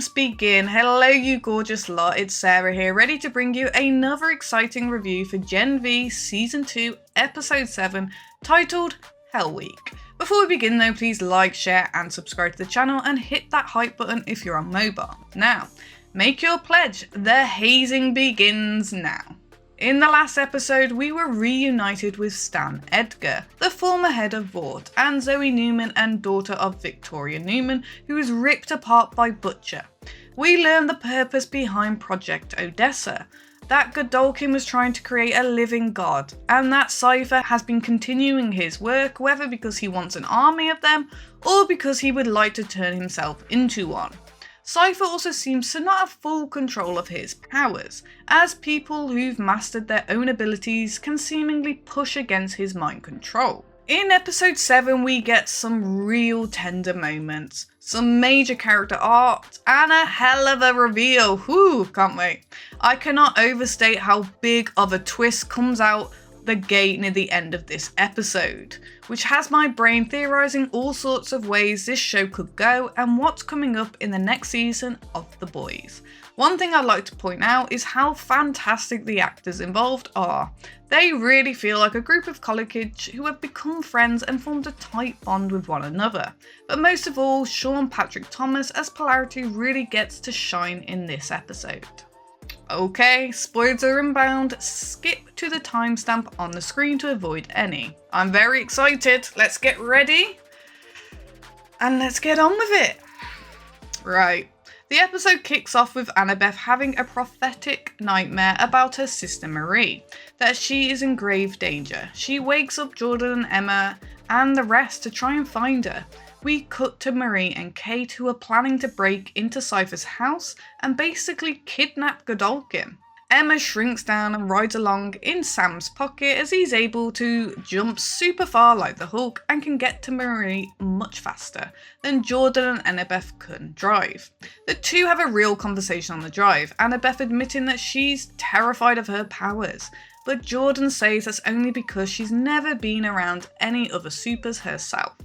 games begin. Hello you gorgeous lot, it's Sarah here, ready to bring you another exciting review for Gen V Season 2 Episode 7, titled Hell Week. Before we begin though, please like, share and subscribe to the channel and hit that hype button if you're on mobile. Now, make your pledge, the hazing begins now. In the last episode, we were reunited with Stan Edgar, the former head of Vought, and Zoe Newman and daughter of Victoria Newman, who was ripped apart by Butcher. We learned the purpose behind Project Odessa, that Godolkin was trying to create a living god, and that Cypher has been continuing his work, whether because he wants an army of them, or because he would like to turn himself into one. Cypher also seems to not have full control of his powers, as people who've mastered their own abilities can seemingly push against his mind control. In episode 7 we get some real tender moments, some major character art, and a hell of a reveal. Whew, can't wait. I cannot overstate how big of a twist comes out the gate near the end of this episode, which has my brain theorising all sorts of ways this show could go and what's coming up in the next season of The Boys. One thing I'd like to point out is how fantastic the actors involved are. They really feel like a group of college kids who have become friends and formed a tight bond with one another. But most of all, Sean Patrick Thomas as Polarity really gets to shine in this episode. Okay, spoilers are inbound, skip to the timestamp on the screen to avoid any. I'm very excited, let's get ready and let's get on with it. Right, the episode kicks off with Annabeth having a prophetic nightmare about her sister Marie, that she is in grave danger. She wakes up Jordan and Emma and the rest to try and find her. We cut to Marie and Kate, who are planning to break into Cypher's house and basically kidnap Godolkin. Emma shrinks down and rides along in Sam's pocket as he's able to jump super far like the Hulk and can get to Marie much faster than Jordan and Annabeth can drive. The two have a real conversation on the drive, Annabeth admitting that she's terrified of her powers, but Jordan says that's only because she's never been around any other supers herself,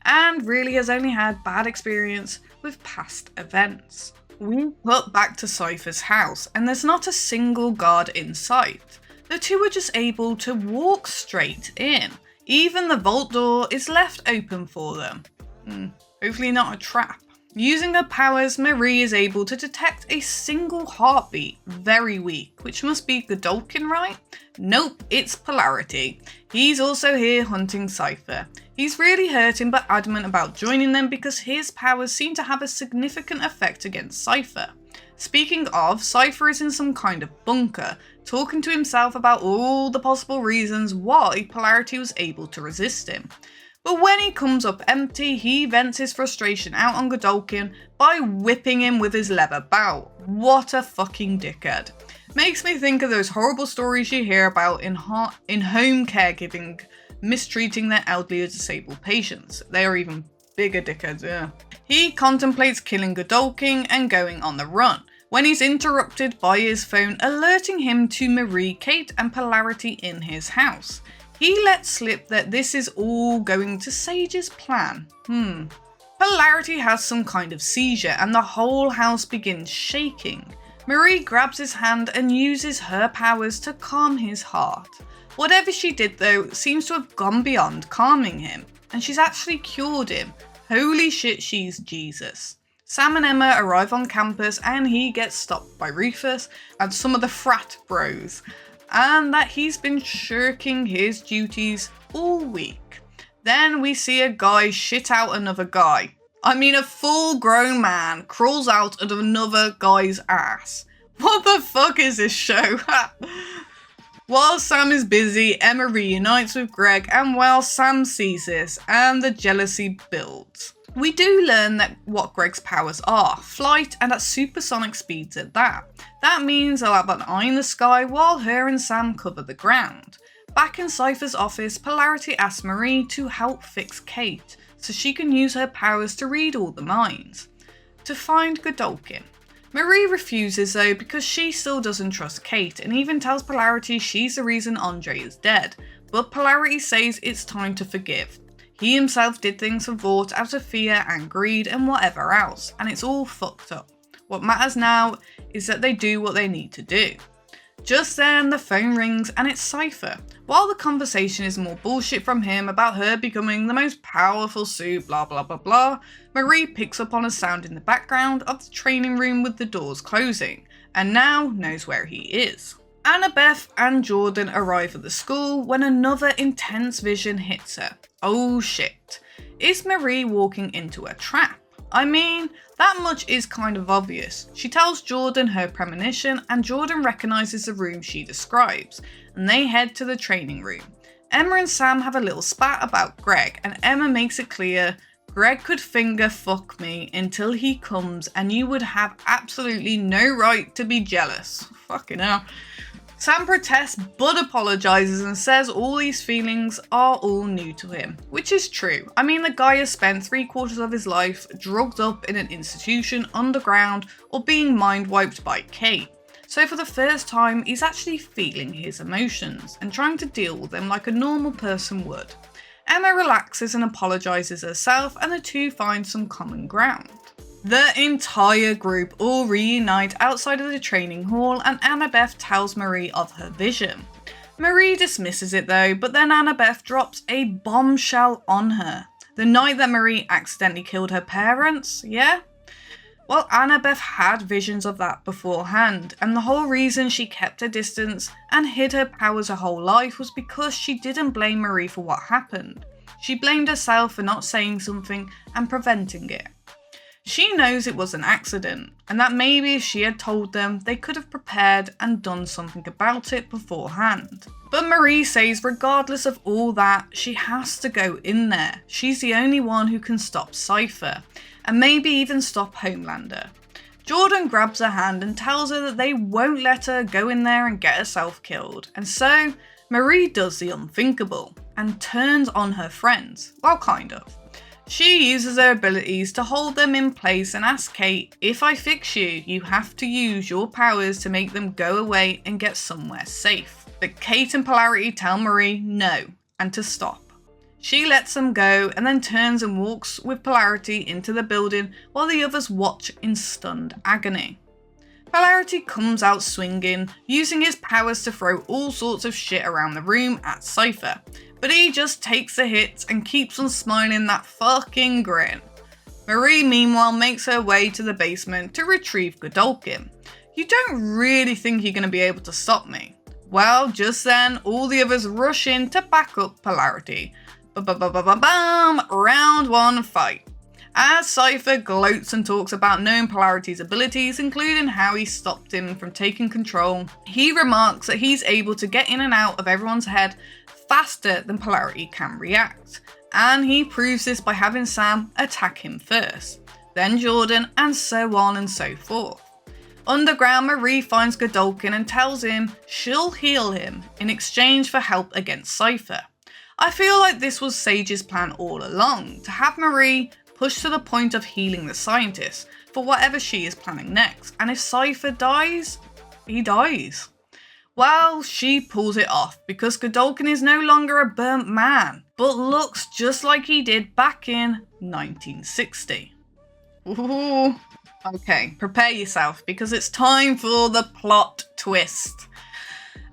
and really has only had bad experience with past events. We cut back to Cypher's house and there's not a single guard in sight. The two are just able to walk straight in. Even the vault door is left open for them. Hopefully not a trap. Using her powers, Marie is able to detect a single heartbeat, very weak, which must be Godolkin, right? Nope, it's Polarity. He's also here hunting Cypher. He's really hurting but adamant about joining them because his powers seem to have a significant effect against Cypher. Speaking of, Cypher is in some kind of bunker, talking to himself about all the possible reasons why Polarity was able to resist him. But when he comes up empty, he vents his frustration out on Godolkin by whipping him with his leather bout. What a fucking dickhead. Makes me think of those horrible stories you hear about in home caregiving, mistreating their elderly or disabled patients. They are even bigger dickheads, yeah. He contemplates killing Godolkin and going on the run, when he's interrupted by his phone alerting him to Marie, Kate and Polarity in his house. He lets slip that this is all going to Sage's plan. Polarity has some kind of seizure and the whole house begins shaking. Marie grabs his hand and uses her powers to calm his heart. Whatever she did though seems to have gone beyond calming him, and she's actually cured him. Holy shit, she's Jesus. Sam and Emma arrive on campus and he gets stopped by Rufus and some of the frat bros, and that he's been shirking his duties all week. Then we see a guy shit out another guy. I mean, a full-grown man crawls out of another guy's ass. What the fuck is this show? While Sam is busy, Emma reunites with Greg, and while Sam sees this and the jealousy builds. We do learn that what Greg's powers are, flight and at supersonic speeds at that. That means they'll have an eye in the sky while her and Sam cover the ground. Back in Cypher's office, Polarity asks Marie to help fix Kate, so she can use her powers to read all the minds, to find Godolkin. Marie refuses though because she still doesn't trust Kate and even tells Polarity she's the reason Andre is dead, but Polarity says it's time to forgive. He himself did things for Vought out of fear and greed and whatever else, and it's all fucked up. What matters now is that they do what they need to do. Just then, the phone rings and it's Cypher. While the conversation is more bullshit from him about her becoming the most powerful suit, blah blah blah blah, Marie picks up on a sound in the background of the training room with the doors closing, and now knows where he is. Annabeth and Jordan arrive at the school when another intense vision hits her. Oh shit. Is Marie walking into a trap? I mean, that much is kind of obvious. She tells Jordan her premonition and Jordan recognises the room she describes, and they head to the training room. Emma and Sam have a little spat about Greg, and Emma makes it clear Greg could finger fuck me until he comes and you would have absolutely no right to be jealous. Fucking hell. Sam protests but apologises and says all these feelings are all new to him, which is true. I mean, the guy has spent 3/4 of his life drugged up in an institution underground or being mind wiped by Kate. So for the first time, he's actually feeling his emotions and trying to deal with them like a normal person would. Emma relaxes and apologises herself, and the two find some common ground. The entire group all reunite outside of the training hall, and Annabeth tells Marie of her vision. Marie dismisses it though, but then Annabeth drops a bombshell on her. The night that Marie accidentally killed her parents, yeah? Well, Annabeth had visions of that beforehand, and the whole reason she kept her distance and hid her powers her whole life was because she didn't blame Marie for what happened. She blamed herself for not saying something and preventing it. She knows it was an accident, and that maybe if she had told them, they could have prepared and done something about it beforehand. But Marie says regardless of all that, she has to go in there. She's the only one who can stop Cypher, and maybe even stop Homelander. Jordan grabs her hand and tells her that they won't let her go in there and get herself killed, and so Marie does the unthinkable and turns on her friends. Well, kind of. She uses her abilities to hold them in place and asks Kate, if I fix you, you have to use your powers to make them go away and get somewhere safe. But Kate and Polarity tell Marie no, and to stop. She lets them go and then turns and walks with Polarity into the building while the others watch in stunned agony. Polarity comes out swinging, using his powers to throw all sorts of shit around the room at Cypher, but he just takes the hits and keeps on smiling that fucking grin. Marie meanwhile makes her way to the basement to retrieve Godolkin. You don't really think you're going to be able to stop me? Well, just then all the others rush in to back up Polarity. Ba-ba-ba-ba-bam! Round 1 fight. As Cypher gloats and talks about knowing Polarity's abilities, including how he stopped him from taking control, he remarks that he's able to get in and out of everyone's head faster than Polarity can react, and he proves this by having Sam attack him first, then Jordan, and so on and so forth. Underground, Marie finds Godolkin and tells him she'll heal him in exchange for help against Cypher. I feel like this was Sage's plan all along, to have Marie push to the point of healing the scientist for whatever she is planning next, and if Cypher dies, he dies. Well, she pulls it off because Godolkin is no longer a burnt man, but looks just like he did back in 1960. Ooh. Okay, prepare yourself because it's time for the plot twist.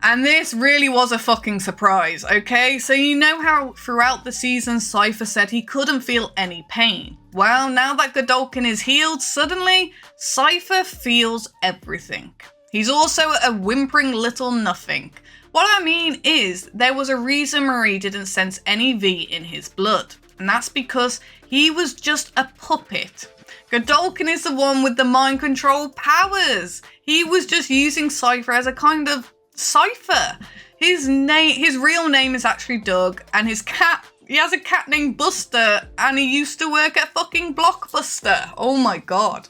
And this really was a fucking surprise, okay? So you know how throughout the season Cypher said he couldn't feel any pain? Well, now that Godolkin is healed, suddenly Cypher feels everything. He's also a whimpering little nothing. What I mean is, there was a reason Marie didn't sense any V in his blood, and that's because he was just a puppet. Godolkin is the one with the mind control powers. He was just using Cypher as a kind of Cypher. His real name is actually Doug, and he has a cat named Buster, and he used to work at fucking Blockbuster. Oh my god.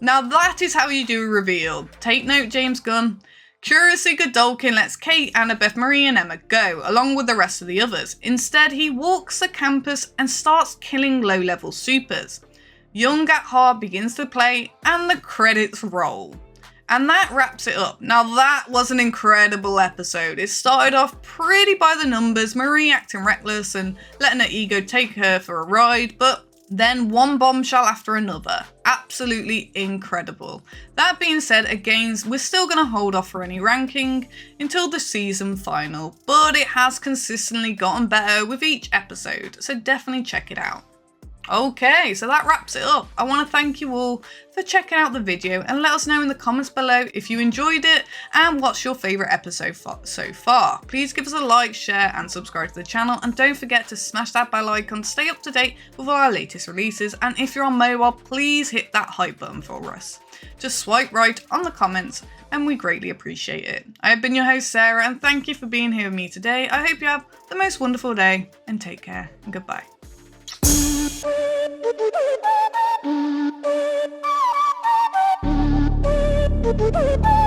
Now that is how you do a reveal. Take note, James Gunn. Curiously, Godolkin lets Kate, Annabeth, Marie and Emma go, along with the rest of the others. Instead, he walks the campus and starts killing low-level supers. Young at Heart begins to play, and the credits roll. And that wraps it up. Now that was an incredible episode. It started off pretty by the numbers, Marie acting reckless and letting her ego take her for a ride, but Then one bombshell after another. Absolutely incredible. That being said, again, we're still going to hold off for any ranking until the season final, but it has consistently gotten better with each episode, so definitely check it out. Okay, so that wraps it up. I want to thank you all for checking out the video and let us know in the comments below if you enjoyed it and what's your favourite episode so far. Please give us a like, share and subscribe to the channel, and don't forget to smash that bell icon to stay up to date with all our latest releases, and if you're on mobile, please hit that hype button for us. Just swipe right on the comments and we greatly appreciate it. I have been your host Sarah, and thank you for being here with me today. I hope you have the most wonderful day, and take care and goodbye. Thank you.